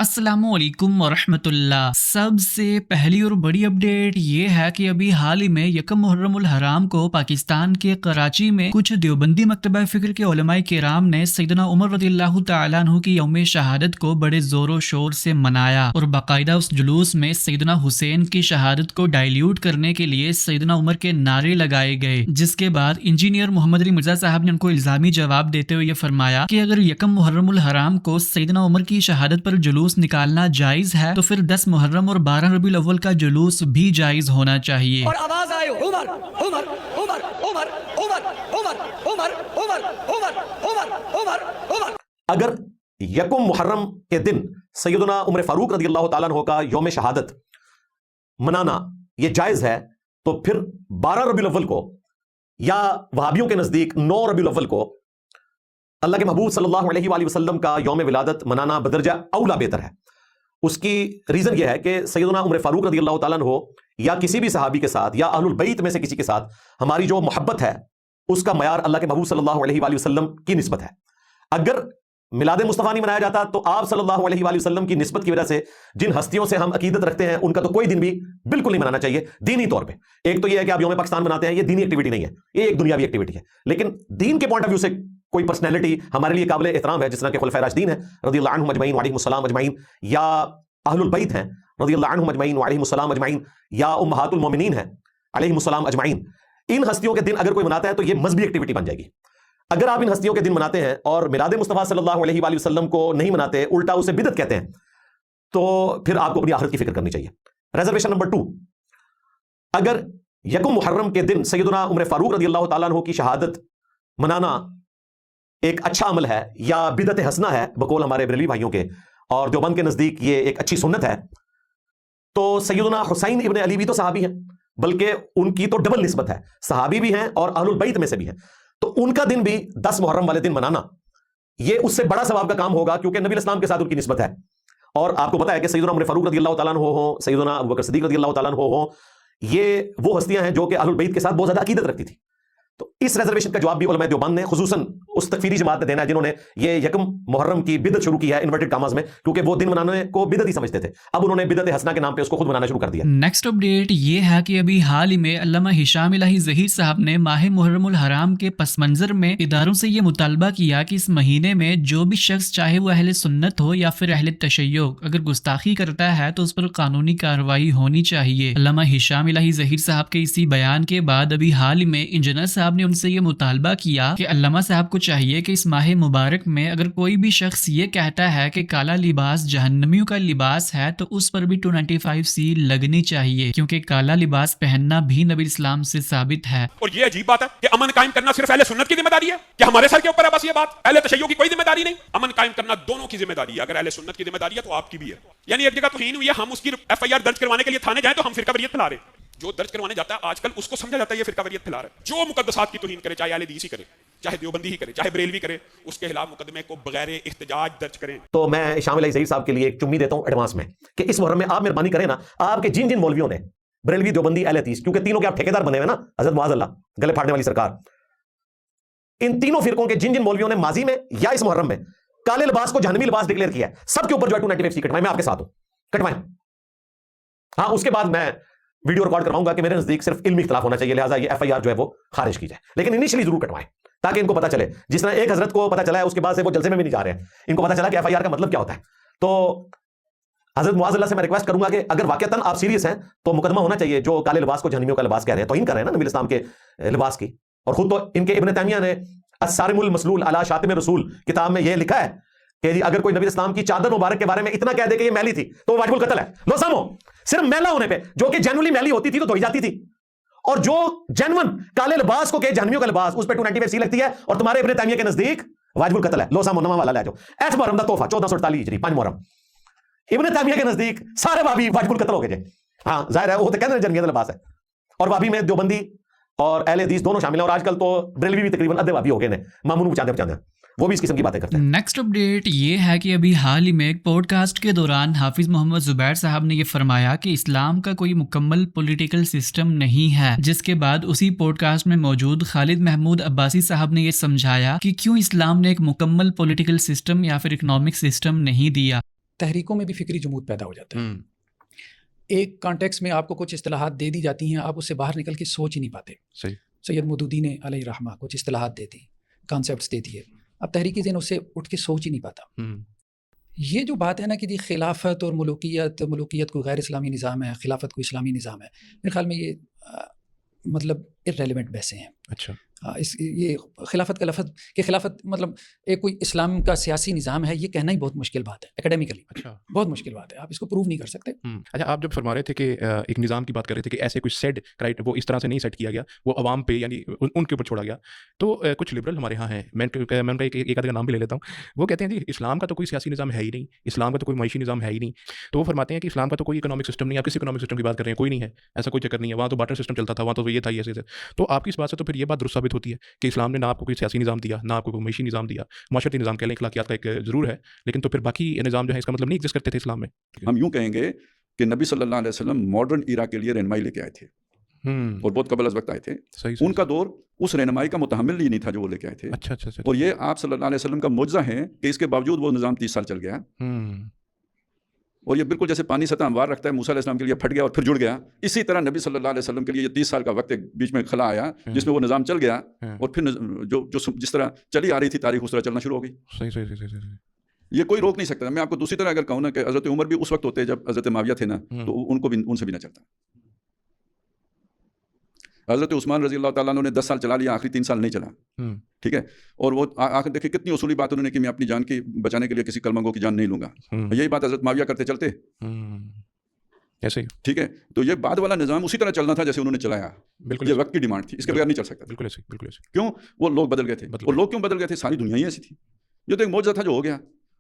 السلام علیکم ورحمۃ اللہ۔ سب سے پہلی اور بڑی اپڈیٹ یہ ہے کہ ابھی حال ہی میں یکم محرم الحرام کو پاکستان کے کراچی میں کچھ دیوبندی مکتبہ فکر کے علماء کرام نے سیدنا عمر رضی اللہ تعالیٰ عنہ کی یوم شہادت کو بڑے زور و شور سے منایا اور باقاعدہ اس جلوس میں سیدنا حسین کی شہادت کو ڈائلیوٹ کرنے کے لیے سیدنا عمر کے نعرے لگائے گئے، جس کے بعد انجینئر محمد علی مرزا صاحب نے ان کو الزامی جواب دیتے ہوئے یہ فرمایا کہ اگر یکم محرم الحرام کو سیدنا عمر کی شہادت پر جلوس نکالنا جائز ہے تو پھر 10 محرم اور 12 ربیع الاول کا جلوس بھی جائز ہونا چاہیے۔ اور آواز آئے عمر عمر عمر عمر عمر عمر عمر عمر عمر عمر عمر عمر۔ اگر یکم محرم کے دن سیدنا عمر فاروق رضی اللہ تعالیٰ عنہ کا یوم شہادت منانا یہ جائز ہے تو پھر 12 ربیع الاول کو یا وہابیوں کے نزدیک 9 ربیع الاول کو اللہ کے محبوب صلی اللہ علیہ وآلہ وسلم کا یوم ولادت منانا بدرجہ اولا بہتر ہے۔ اس کی ریزن یہ ہے کہ سیدنا عمر فاروق رضی اللہ تعالیٰ عنہ یا کسی بھی صحابی کے ساتھ یا اہل البیت میں سے کسی کے ساتھ ہماری جو محبت ہے اس کا معیار اللہ کے محبوب صلی اللہ علیہ وآلہ وسلم کی نسبت ہے۔ اگر میلاد مصطفیٰ نہیں منایا جاتا تو آپ صلی اللہ علیہ وآلہ وسلم کی نسبت کی وجہ سے جن ہستیوں سے ہم عقیدت رکھتے ہیں ان کا تو کوئی دن بھی بالکل نہیں منانا چاہیے دینی طور پہ۔ ایک تو یہ ہے کہ آپ یوم پاکستان مناتے ہیں، یہ دینی ایکٹیویٹی نہیں ہے، یہ ایک دنیاوی ایکٹیویٹی ہے، لیکن دین کے پوائنٹ آف ویو سے کوئی پرسنالٹی ہمارے لیے قابل احترام ہے جس طرح کہ خلفائے راشدین ہیں رضی اللہ عنہم اجمعین وعلیہم السلام اجمعین، یا اہل البیت ہیں رضی اللہ عنہم اجمعین وعلیہم السلام اجمعین، یا امہات المومنین ہیں علیہم السلام اجمعین۔ ان ہستیوں کے دن اگر کوئی مناتا ہے تو یہ مذہبی ایکٹیویٹی بن جائے گی۔ اگر آپ ان ہستیوں کے دن مناتے ہیں اور میلاد مصطفیٰ صلی اللہ علیہ وآلہ وسلم کو نہیں مناتے، الٹا اسے بدعت کہتے ہیں، تو پھر آپ کو اپنی آخرت کی فکر کرنی چاہیے۔ ریزرویشن نمبر 2، اگر یکم محرم کے دن سیدنا عمر فاروق رضی اللہ تعالیٰ عنہ کی شہادت منانا ایک اچھا عمل ہے یا بدعت حسنہ ہے بقول ہمارے بریلوی بھائیوں کے، اور دیوبند کے نزدیک یہ ایک اچھی سنت ہے، تو سیدنا حسین ابن علی بھی تو صحابی ہیں، بلکہ ان کی تو ڈبل نسبت ہے، صحابی بھی ہیں اور اہل البیت میں سے بھی ہیں، تو ان کا دن بھی 10 محرم والے دن منانا یہ اس سے بڑا ثواب کا کام ہوگا، کیونکہ نبی اسلام کے ساتھ ان کی نسبت ہے۔ اور آپ کو پتا ہے کہ سیدنا عمر فاروق رضی اللہ تعالیٰ عنہ ہوں، سیدنا ابوبکر صدیق رضی اللہ تعالیٰ عنہ ہوں، یہ وہ ہستیاں ہیں جو کہ اہل البیت کے ساتھ بہت زیادہ عقیدت رکھتی تھی۔ تو اس ریزرویشن کا جواب بھی علماء دیوبند نے خصوصاً اس تکفیری جماعت نے دینا ہے جنہوں نے یہ یکم محرم کی بدعت شروع کی ہے انورٹڈ کاماز میں، کیونکہ وہ دن منانے کو بدعت ہی سمجھتے تھے، اب انہوں نے بدعت حسنہ کے نام پہ اس کو خود منانا شروع کر دیا۔ نیکسٹ اپڈیٹ یہ ہے کہ ابھی حال ہی میں علامہ ہشام الہی ظہیر صاحب نے ماہ محرم الحرام کے پس منظر میں اداروں سے یہ مطالبہ کیا کہ اس مہینے میں جو بھی شخص چاہے وہ اہل سنت ہو یا پھر اہل تشیع اگر گستاخی کرتا ہے تو اس پر قانونی کارروائی ہونی چاہیے۔ علامہ ہشام الہی ظہیر صاحب کے اسی بیان کے بعد ابھی حال ہی میں انجینئر صاحب نے ان سے یہ مطالبہ کیا کہ علامہ صاحب کو چاہیے کہ اس ماہ مبارک میں اگر کوئی بھی شخص یہ کہتا ہے کہ کالا لباس جہنمیوں کا لباس ہے تو اس پر بھی 295C لگنی چاہیے، کیونکہ کالا لباس پہننا بھی نبی اسلام سے ثابت ہے۔ اور یہ عجیب بات ہے کہ امن قائم کرنا صرف اہل سنت کی ذمہ داری ہے، کہ ہمارے سر کے اوپر ہے بس یہ بات، اہل تشیع کی کوئی ذمہ داری نہیں۔ امن قائم کرنا دونوں کی ذمہ داری ہے، اگر اہل سنت کی ذمہ داری ہے تو آپ کی بھی ہے۔ یعنی ایک جگہ توہین ہوئی ہے، ہم اس کی FIR درج کروانے کے لیے تھانے جائیں تو ہم فرقہ واریت پھیلا رہے ہیں۔ جو درج کروانے جاتا ہے آج کل اس کو سمجھا جاتا ہے یہ فرقہ واریت پھیلا رہا ہے۔ جو مقدسات کی توہین کرے، چاہے اہل حدیث ہی کرے، چاہے دیوبندی ہی کرے، چاہے بریلوی کرے، اس کے خلاف مقدمے کو بغیر احتجاج درج کریں۔ تو میں شامل علی ظہیر صاحب کے لیے ایک چمی دیتا ہوں ایڈوانس میں کہ اس محرم میں آپ مہربانی کریں نا، آپ کے جن مولویوں نے بریلوی دیوبندی اہل حدیث، کیونکہ تینوں کے آپ ٹھیکیدار بنے ہوئے نا، حضرت معاذ اللہ گلے پھاڑنے والی سرکار، ان تینوں فرقوں کے جن مولویوں نے ماضی میں یا اس محرم میں کالے لباس کو جہنمی لباس ڈکلیئر کیا ہے، سب کے اوپر جو ہے 295C کٹوائیں، میں آپ کے ساتھ ہوں، کٹوائیں۔ ہاں اس کے بعد میں ویڈیو ریکارڈ کرواؤں گا کہ میرے نزدیک صرف علمی اختلاف ہونا چاہیے، لہٰذا یہ FIR جو ہے وہ خارج کی جائے، لیکن انیشلی ضرور کٹوائیں تاکہ ان کو پتا چلے، جس طرح ایک حضرت کو پتا چلا ہے اس کے بعد سے وہ جلسے میں بھی نہیں جا رہے ہیں، ان کو پتا چلا کہ FIR کا مطلب کیا ہوتا ہے۔ تو حضرت معاذ اللہ سے میں ریکویسٹ کروں گا کہ اگر واقعتاً آپ سیریس ہیں تو مقدمہ ہونا چاہیے، جو کالے لباس کو جہنمیوں کا لباس کہہ رہے ہیں، توہین کر رہے ہیں نا نبی اسلام کے لباس کی، اور خود تو ان کے ابن تیمیہ نے الصارم المسلول علی شاتم رسول کتاب میں یہ لکھا ہے کہ اگر کوئی نبی اسلام کی چادر مبارک کے بارے میں اتنا کہہ دے کہ یہ میلی تھی تو وہ واجب القتل ہے۔ لو سامو، صرف میلا ہونے پہ، جو کہ جینولی میلی ہوتی تھی تو دھوئی جاتی تھی، اور جو جینون کالے لباس کو کہ جہنمیوں کا لباس، اس پہ 295C لگتی ہے اور تمہارے ابن تیمیہ کے نزدیک واجب القتل ہے۔ لو سامو نواں والا لے جاؤ، 8 محرم دا تحفہ 1448 ہجری 5 محرم، ابن تیمیہ کے نزدیک سارے بابی واجب القتل ہو گئے جی۔ ہاں ظاہر ہے وہ تو کہتے ہیں جہنمیوں کا لباس ہے، اور بابی میں دیوبندی اور اہل حدیث دونوں شامل ہیں، اور آج کل تو بریلوی بھی تقریباً ادھے بابی ہو گئے ہیں، مامون بچاندے وہ بھی اس قسم کی باتیں کرتے ہیں۔ نیکسٹ اپڈیٹ یہ ہے کہ ابھی حال ہی میں ایک پوڈ کاسٹ کے دوران حافظ محمد زبیر صاحب نے یہ فرمایا کہ اسلام کا کوئی مکمل پولیٹیکل سسٹم نہیں ہے، جس کے بعد اسی پوڈ کاسٹ میں موجود خالد محمود عباسی صاحب نے یہ سمجھایا کہ کیوں اسلام نے ایک مکمل پولیٹیکل سسٹم یا پھر اکنامک سسٹم نہیں دیا۔ تحریکوں میں بھی فکری جمود پیدا ہو جاتا ہے. ایک کانٹیکس میں آپ کو کچھ اصطلاحات دے دی جاتی ہیں, آپ اس سے باہر نکل کے سوچ ہی نہیں پاتے. صحیح. سید مودودی نے علیہ رحمہ کچھ اصطلاحات دیتی, کانسیپٹس دیتی ہے, اب تحریکی ذہن اس سے اٹھ کے سوچ ہی نہیں پاتا. یہ جو بات ہے نا کہ جی خلافت اور ملوکیت کوئی غیر اسلامی نظام ہے, خلافت کوئی اسلامی نظام ہے, میرے خیال میں یہ مطلب ارریلیونٹ بحثیں ہیں. اچھا. یہ خلافت کا لفظ کہ خلافت مطلب ایک کوئی اسلام کا سیاسی نظام ہے, یہ کہنا ہی بہت مشکل بات ہے اکیڈیمکلی. اچھا. بہت مشکل بات ہے, آپ اس کو پروو نہیں کر سکتے. اچھا, آپ جب فرما رہے تھے کہ ایک نظام کی بات کر رہے تھے کہ ایسے کوئی سیٹ رائٹ وہ اس طرح سے نہیں سیٹ کیا گیا, وہ عوام پہ یعنی ان کے اوپر چھوڑا گیا, تو کچھ لبرل ہمارے ہاں ہیں, میں ان کا ایک آدھا کا نام بھی لے لیتا ہوں, وہ کہتے ہیں جی اسلام کا تو کوئی سیاسی نظام ہے ہی نہیں, اسلام کا تو کوئی معاشی نظام ہے ہی نہیں. تو وہ فرماتے ہیں کہ اسلام کا تو کوئی اکنامک سسٹم نہیں, آپ کسی اکنامک سسٹم کی بات کر رہے ہیں, کوئی نہیں ہے, ایسا کوئی چکر نہیں ہے, وہاں تو بارٹر سسٹم چلتا تھا, وہاں تو یہ تھا, یہ ایسے. تو آپ کی اس بات سے تو پھر یہ بات درست ثابت ہوتی ہے کہ اسلام نے نہ آپ کو کوئی سیاسی نظام دیا, نہ آپ کو کوئی معاشی نظام دیا, معاشرتی نظام کہہ لیں, اخلاقیات کا ایک ضرور ہے, لیکن تو پھر باقی نظام جو ہے اس کا مطلب نہیں ایگزسٹ کرتے تھے اسلام میں. ہم یوں کہیں گے کہ نبی صلی اللہ علیہ وسلم ماڈرن ایرا کے لیے رہنمائی لے کے آئے تھے, اور بہت قبل از وقت آئے تھے. ان کا دور اس رہنمائی کا متحمل ہی نہیں تھا جو وہ لے کے آئے تھے. اچھا اچھا. اور یہ آپ صلی اللہ علیہ وسلم کا معجزہ ہے کہ اس کے باوجود وہ نظام 30 سال چل گیا. اور یہ بالکل جیسے پانی سطح ہموار رکھتا ہے, موسیٰ علیہ السلام کے لیے پھٹ گیا اور پھر جڑ گیا, اسی طرح نبی صلی اللہ علیہ وسلم کے لیے یہ 30 سال کا وقت ایک بیچ میں خلا آیا جس میں وہ نظام چل گیا, اور پھر جو جس طرح چلی آ رہی تھی تاریخ اس طرح چلنا شروع ہو گئی. صحیح صحیح صحیح. یہ کوئی روک نہیں سکتا. میں آپ کو دوسری طرح اگر کہوں نا کہ حضرت عمر بھی اس وقت ہوتے جب حضرت معاویہ تھے نا, تو ان سے بھی نہ چلتا. حضرت عثمان رضی اللہ تعالیٰ عنہ نے 10 سال چلا لیا, آخری 3 سال نہیں چلا. ٹھیک ہے, اور وہ آخر دیکھیں کتنی اصولی بات انہوں نے کہ میں اپنی جان کی بچانے کے لیے کسی کلمہ گو کی جان نہیں لوں گا. یہی بات حضرت معاویہ کرتے چلتے ایسے ہی. ٹھیک ہے, تو یہ بعد والا نظام اسی طرح چلنا تھا جیسے انہوں نے چلایا. بالکل یہ وقت کی ڈیمانڈ تھی, اس کے بغیر نہیں چل سکتا. بالکل ایسے بالکل ایسے. کیوں؟ وہ لوگ بدل گئے تھے. اور لوگ کیوں بدل گئے تھے؟ ساری دنیا ہی ایسی تھی. یہ تو ایک معجزہ تھا جو ہو گیا,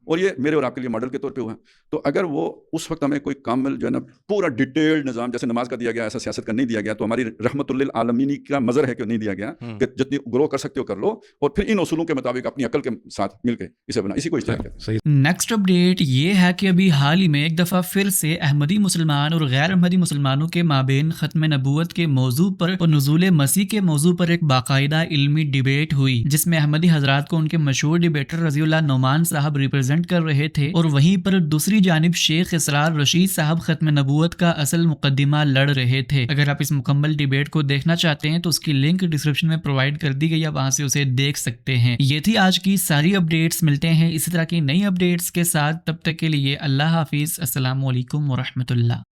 اور یہ میرے اور آپ کے لیے ماڈل کے طور پہ ہوا. تو اگر وہ اس وقت ہمیں کوئی کامل جو ہے نا پورا ڈیٹیلڈ نظام جیسے نماز کا دیا گیا, ایسا سیاست کا نہیں دیا گیا, تو ہماری رحمت للعالمین کا مظہر ہے کہ نہیں دیا گیا کہ جتنی گرو کر سکتے ہو کر لو, اور پھر ان اصولوں کے مطابق اپنی عقل کے ساتھ مل کے اسے بنا, اسی کو اجتہاد کہتے ہیں. نیکسٹ اپڈیٹ یہ ہے کہ ابھی حال ہی میں ایک دفعہ پھر سے احمدی مسلمان اور غیر احمدی مسلمانوں کے مابین ختم نبوت کے موضوع پر اور نزول مسیح کے موضوع پر ایک باقاعدہ علمی ڈیبیٹ ہوئی, جس میں احمدی حضرات کو ان کے مشہور ڈیبیٹر رضی اللہ نعمان صاحب ریپرزینٹ کر رہے تھے, اور وہیں پر دوسری جانب شیخ اسرار رشید صاحب ختم نبوت کا اصل مقدمہ لڑ رہے تھے. اگر آپ اس مکمل ڈیبیٹ کو دیکھنا چاہتے ہیں تو اس کی لنک ڈسکرپشن میں پرووائڈ کر دی گئی, آپ وہاں سے اسے دیکھ سکتے ہیں. یہ تھی آج کی ساری اپڈیٹس, ملتے ہیں اسی طرح کی نئی اپڈیٹس کے ساتھ, تب تک کے لیے اللہ حافظ. السلام علیکم ورحمۃ اللہ.